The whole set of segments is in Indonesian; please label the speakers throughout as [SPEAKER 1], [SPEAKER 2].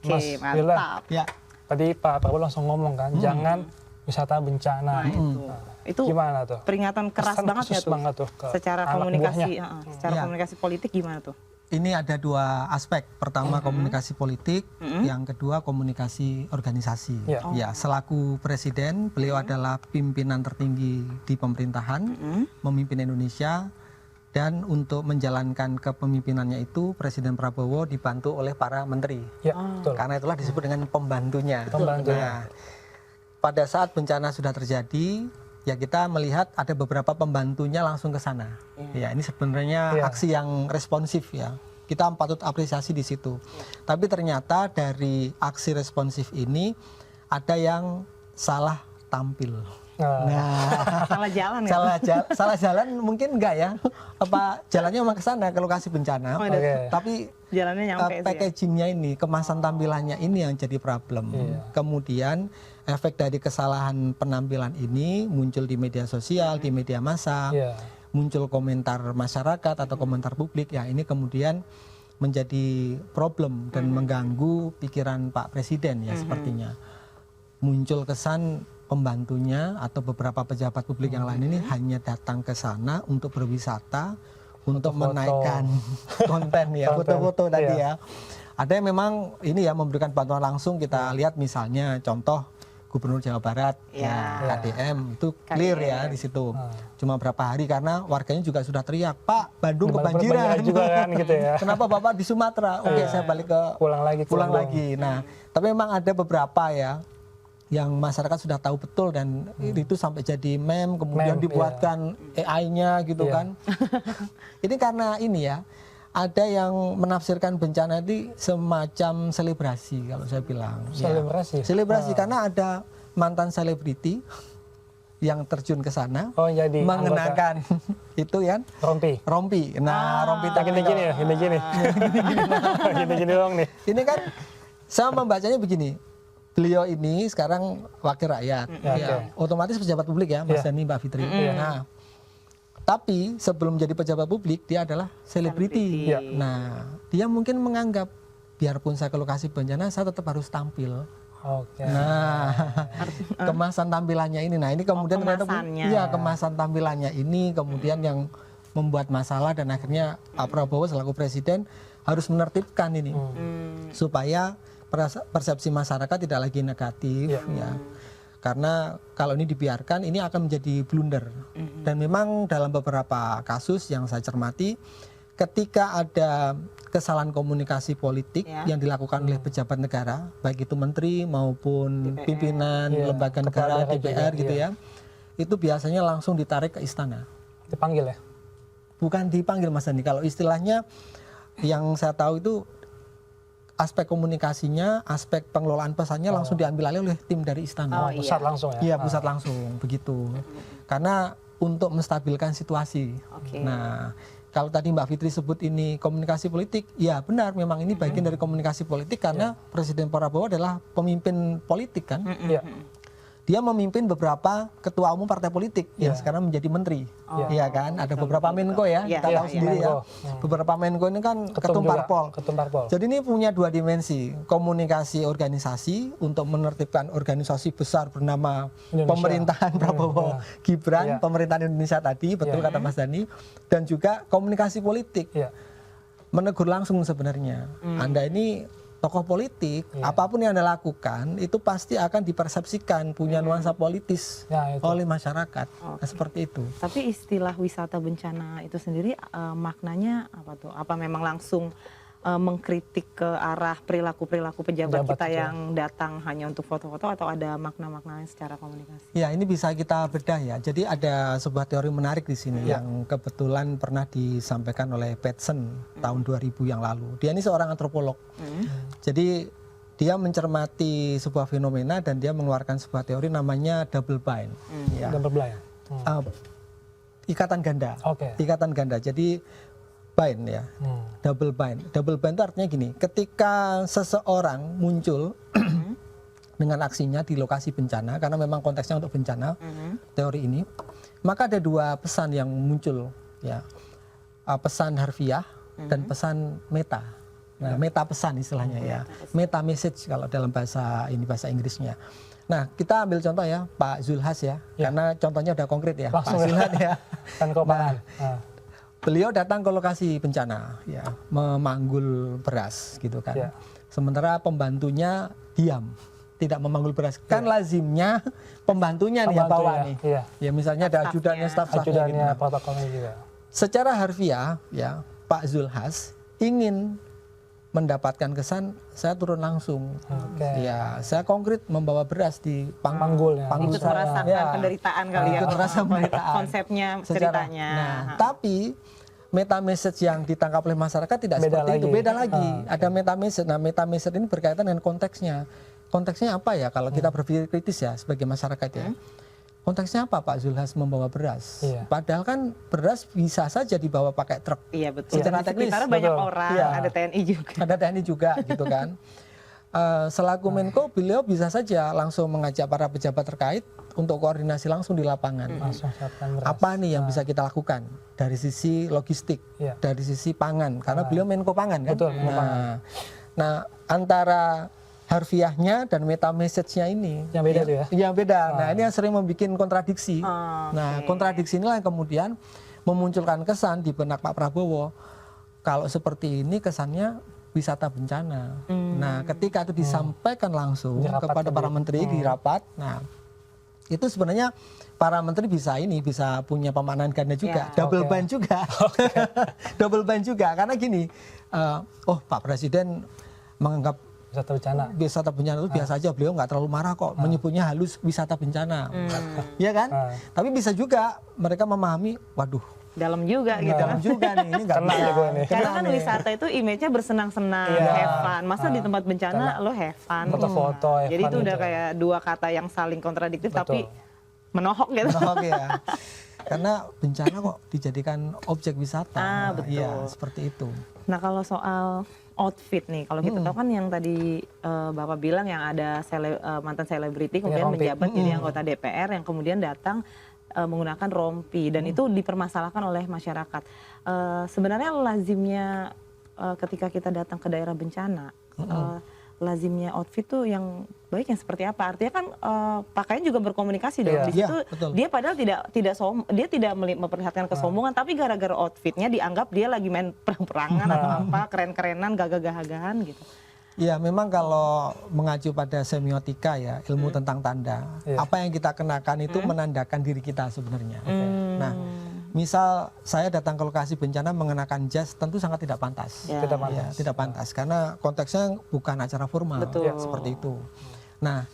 [SPEAKER 1] Mas Wildan,
[SPEAKER 2] mantap.
[SPEAKER 3] Ya.
[SPEAKER 1] tadi Pak Prabowo langsung ngomong kan, jangan wisata bencana.
[SPEAKER 2] Itu
[SPEAKER 1] gimana tuh?
[SPEAKER 2] peringatan keras
[SPEAKER 1] Pesan
[SPEAKER 2] banget ya
[SPEAKER 1] khusus
[SPEAKER 2] tuh.
[SPEAKER 1] banget tuh ke
[SPEAKER 2] Secara
[SPEAKER 1] anak
[SPEAKER 2] komunikasi,
[SPEAKER 1] buahnya.
[SPEAKER 2] secara
[SPEAKER 3] Ya.
[SPEAKER 2] komunikasi politik gimana tuh?
[SPEAKER 3] Ini ada dua aspek. Pertama komunikasi politik, yang kedua komunikasi organisasi.
[SPEAKER 1] Ya.
[SPEAKER 3] Ya, selaku presiden, beliau adalah pimpinan tertinggi di pemerintahan, memimpin Indonesia, dan untuk menjalankan kepemimpinannya itu Presiden Prabowo dibantu oleh para menteri.
[SPEAKER 1] Ya, betul.
[SPEAKER 3] Karena itulah disebut dengan pembantunya.
[SPEAKER 1] Pembantunya.
[SPEAKER 3] Nah, pada saat bencana sudah terjadi, ya kita melihat ada beberapa pembantunya langsung ke sana. Ya, ini sebenarnya aksi yang responsif ya. Kita patut apresiasi di situ. Tapi ternyata dari aksi responsif ini ada yang salah tampil. Nah,
[SPEAKER 2] Salah jalan ya?
[SPEAKER 3] salah jalan mungkin enggak ya? Apa jalannya memang ke sana ke lokasi bencana?
[SPEAKER 1] Oke.
[SPEAKER 3] Tapi
[SPEAKER 2] Jalannya nyampe sih ya?
[SPEAKER 3] packagingnya ini, kemasan tampilannya ini yang jadi problem. Kemudian efek dari kesalahan penampilan ini muncul di media sosial, di media massa, muncul komentar masyarakat atau komentar publik. Ya ini kemudian menjadi problem dan mengganggu pikiran Pak Presiden ya sepertinya. Muncul kesan pembantunya atau beberapa pejabat publik yang lain ini hanya datang ke sana untuk berwisata, untuk menaikkan konten ya, foto-foto tadi ya. Ada yang memang ini ya memberikan bantuan langsung, kita lihat misalnya contoh Gubernur Jawa Barat, KDM itu clear ya di situ. Cuma berapa hari karena warganya juga sudah teriak, Pak Bandung kebanjiran
[SPEAKER 1] juga kan gitu ya.
[SPEAKER 3] Kenapa Bapak di Sumatera? Oke, saya balik ke pulang lagi. Nah, tapi memang ada beberapa ya yang masyarakat sudah tahu betul dan itu sampai jadi meme, kemudian dibuatkan AI-nya gitu kan. Ini karena ini ya, ada yang menafsirkan bencana itu semacam selebrasi kalau saya bilang.
[SPEAKER 1] Selebrasi?
[SPEAKER 3] Selebrasi karena ada mantan selebriti yang terjun ke sana mengenakan itu ya rompi. Nah, rompi tak
[SPEAKER 1] gini ya, gini dong nih.
[SPEAKER 3] Ini kan saya membacanya begini. Beliau ini sekarang wakil rakyat, ya, otomatis pejabat publik ya, Mas Dhani, Mbak Fitri. Nah, tapi sebelum jadi pejabat publik dia adalah selebriti. Nah, dia mungkin menganggap biarpun saya ke lokasi bencana saya tetap harus tampil. Nah, kemasan tampilannya ini. Nah, ini kemudian kemasan tampilannya ini kemudian yang membuat masalah dan akhirnya Pak Prabowo selaku presiden harus menertibkan ini supaya persepsi masyarakat tidak lagi negatif ya. Karena kalau ini dibiarkan ini akan menjadi blunder. Dan memang dalam beberapa kasus yang saya cermati ketika ada kesalahan komunikasi politik yang dilakukan oleh pejabat negara, baik itu menteri maupun pimpinan lembaga negara, DPR gitu ya. Itu biasanya langsung ditarik ke istana.
[SPEAKER 1] Dipanggil ya?
[SPEAKER 3] Bukan dipanggil Mas Dhani. Kalau istilahnya yang saya tahu itu aspek komunikasinya, aspek pengelolaan pesannya langsung diambil alih oleh tim dari istana.
[SPEAKER 1] Pusat langsung ya?
[SPEAKER 3] Iya, pusat langsung, begitu. Karena untuk menstabilkan situasi. Nah, kalau tadi Mbak Fitri sebut ini komunikasi politik, ya benar, memang ini bagian dari komunikasi politik karena Presiden Prabowo adalah pemimpin politik kan. Dia memimpin beberapa ketua umum partai politik yang sekarang menjadi menteri. Iya kan? Ada beberapa menko ya, kita tahu sendiri ya. Beberapa menko ini kan ketum parpol. Jadi ini punya dua dimensi, komunikasi organisasi untuk menertibkan organisasi besar bernama Pemerintahan Prabowo Gibran, Pemerintahan Indonesia tadi, betul kata Mas Dhani, dan juga komunikasi politik. Menegur langsung sebenarnya. Anda ini tokoh politik, apapun yang Anda lakukan itu pasti akan dipersepsikan punya nuansa politis oleh masyarakat. Nah, seperti itu.
[SPEAKER 2] Tapi istilah wisata bencana itu sendiri maknanya apa tuh? Apa memang langsung mengkritik ke arah perilaku-perilaku pejabat kita yang datang hanya untuk foto-foto atau ada makna-maknanya secara komunikasi?
[SPEAKER 3] Ya, ini bisa kita bedah ya. Jadi ada sebuah teori menarik di sini yang kebetulan pernah disampaikan oleh Peterson tahun 2000 yang lalu. Dia ini seorang antropolog. Jadi dia mencermati sebuah fenomena dan dia mengeluarkan sebuah teori namanya double bind.
[SPEAKER 1] Double bind.
[SPEAKER 3] Ikatan ganda. Ikatan ganda. Jadi bind ya, double bind. Double bind itu artinya gini, ketika seseorang muncul dengan aksinya di lokasi bencana, karena memang konteksnya untuk bencana, teori ini, maka ada dua pesan yang muncul, ya, pesan harfiah dan pesan meta. Nah, meta pesan istilahnya ya. Meta message kalau dalam bahasa Inggrisnya. Nah, kita ambil contoh ya Pak Zulhas ya. Karena contohnya udah konkret ya.
[SPEAKER 1] Langsung
[SPEAKER 3] Pak Zulhas ya.
[SPEAKER 1] Kan Kopangan.
[SPEAKER 3] Beliau datang ke lokasi bencana ya, memanggul beras gitu kan.
[SPEAKER 1] Ya.
[SPEAKER 3] Sementara pembantunya diam, tidak memanggul beras. Kan lazimnya pembantunya nih yang bawa nih.
[SPEAKER 1] Iya.
[SPEAKER 3] Ya misalnya ada ajudannya, staf-stafnya gitu.
[SPEAKER 1] Ajudannya, protokolnya juga.
[SPEAKER 3] Secara harfiah ya, Pak Zulhas ingin mendapatkan kesan saya turun langsung. Ya, saya konkret membawa beras di panggul
[SPEAKER 2] Ikut
[SPEAKER 3] saya.
[SPEAKER 2] merasakan penderitaan kali ya.
[SPEAKER 3] Ikut merasakan penderitaan.
[SPEAKER 2] Konsepnya, ceritanya.
[SPEAKER 3] Nah, tapi meta message yang ditangkap oleh masyarakat tidak seperti itu, beda lagi. Ada meta message. Nah, meta message ini berkaitan dengan konteksnya. Konteksnya apa ya kalau kita berpikir kritis ya sebagai masyarakat ya. Konteksnya apa Pak Zulhas membawa beras? Padahal kan beras bisa saja dibawa pakai truk.
[SPEAKER 2] Iya betul.
[SPEAKER 3] Secara
[SPEAKER 2] Di
[SPEAKER 3] teknis.
[SPEAKER 2] sekitarnya banyak orang, ada TNI juga.
[SPEAKER 3] Ada TNI juga gitu kan. Selaku Menko beliau bisa saja langsung mengajak para pejabat terkait untuk koordinasi langsung di lapangan.
[SPEAKER 1] Langsung siapkan beras.
[SPEAKER 3] Apa nih yang bisa kita lakukan dari sisi logistik, dari sisi pangan, karena beliau Menko Pangan kan.
[SPEAKER 1] Betul,
[SPEAKER 3] Nah, antara harfiahnya dan meta message-nya ini
[SPEAKER 1] yang beda tuh ya.
[SPEAKER 3] Yang beda. Nah, ini yang sering membuat kontradiksi. Nah, kontradiksi inilah yang kemudian memunculkan kesan di benak Pak Prabowo. Kalau seperti ini kesannya wisata bencana. Nah, ketika itu disampaikan langsung kepada para menteri di rapat, nah itu sebenarnya para menteri bisa punya pemaknaan ganda juga, double ban juga, double ban juga. Karena gini, Pak Presiden menganggap wisata bencana itu biasa aja, beliau nggak terlalu marah kok, menyebutnya halus wisata bencana, ya kan? Tapi bisa juga mereka memahami, waduh,
[SPEAKER 2] dalam juga gitu.
[SPEAKER 3] Dalam juga nih, ini nggak bisa.
[SPEAKER 2] Karena kan wisata itu image-nya bersenang-senang, have fun. Masa di tempat bencana lo have fun.
[SPEAKER 1] Foto-foto,
[SPEAKER 2] jadi itu udah kayak dua kata yang saling kontradiktif tapi menohok gitu.
[SPEAKER 3] Menohok ya. Karena bencana kok dijadikan objek wisata.
[SPEAKER 2] Betul.
[SPEAKER 3] Iya, seperti itu.
[SPEAKER 2] Nah, kalau soal outfit nih, kalau kita tahu kan yang tadi Bapak bilang yang ada mantan selebriti kemudian menjabat jadi anggota DPR yang kemudian datang menggunakan rompi dan itu dipermasalahkan oleh masyarakat. Sebenarnya lazimnya ketika kita datang ke daerah bencana, lazimnya outfit tuh yang baik yang seperti apa? Artinya kan pakaian juga berkomunikasi dong. Di situ dia padahal dia tidak memperlihatkan kesombongan, tapi gara-gara outfitnya dianggap dia lagi main perang-perangan atau apa, keren-kerenan, gagah-gagahan gitu.
[SPEAKER 3] Ya, memang kalau mengacu pada semiotika ya, ilmu tentang tanda, apa yang kita kenakan itu menandakan diri kita sebenarnya. Nah, misal saya datang ke lokasi bencana mengenakan jas, tentu sangat tidak pantas. Tidak pantas karena konteksnya bukan acara formal. Seperti itu. Nah,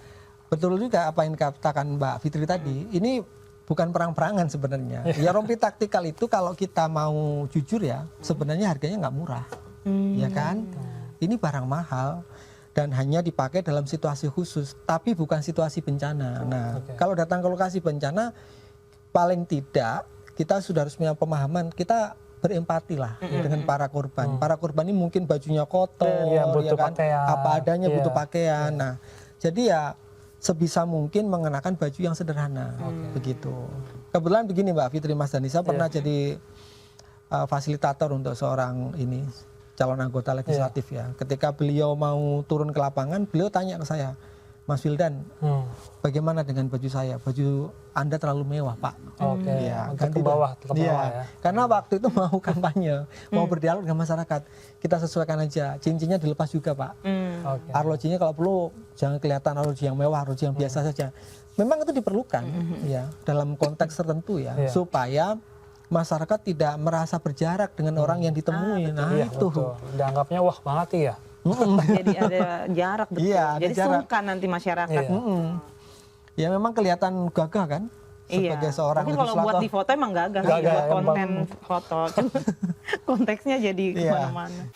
[SPEAKER 3] betul juga apa yang dikatakan Mbak Fitri tadi, ini bukan perang-perangan sebenarnya. Ya, rompi taktikal itu kalau kita mau jujur ya, sebenarnya harganya nggak murah. Ya kan? Ini barang mahal dan hanya dipakai dalam situasi khusus, tapi bukan situasi bencana. Nah, kalau datang ke lokasi bencana, paling tidak kita sudah harus punya pemahaman, kita berempati lah dengan para korban. Para korban ini mungkin bajunya kotor,
[SPEAKER 1] butuh
[SPEAKER 3] kan?
[SPEAKER 1] pakaian.
[SPEAKER 3] Apa adanya butuh pakaian. Nah, jadi ya sebisa mungkin mengenakan baju yang sederhana, begitu. Kebetulan begini Mbak Fitri, Mas Dani, saya pernah jadi fasilitator untuk seorang calon anggota legislatif ya. Ketika beliau mau turun ke lapangan, beliau tanya ke saya, Mas Wildan, bagaimana dengan baju saya? Baju Anda terlalu mewah, Pak.
[SPEAKER 1] Ya, ganti bawah, tetap bawah ya.
[SPEAKER 3] Karena waktu itu mau kampanye, mau berdialog dengan masyarakat, kita sesuaikan aja. Cincinnya dilepas juga, Pak. Arlojinya kalau perlu jangan kelihatan arloji yang mewah, arloji yang biasa saja. Memang itu diperlukan, ya, dalam konteks tertentu ya, supaya masyarakat tidak merasa berjarak dengan orang yang ditemui. Nah, itu.
[SPEAKER 1] Dianggapnya wah banget ya.
[SPEAKER 2] Jadi ada jarak betul. Jadi sungkan nanti masyarakat.
[SPEAKER 3] Ya memang kelihatan gagah kan sebagai seorang
[SPEAKER 2] legislator. Tapi kalau buat di foto emang gagah sih buat konten foto. Konteksnya jadi kemana-mana.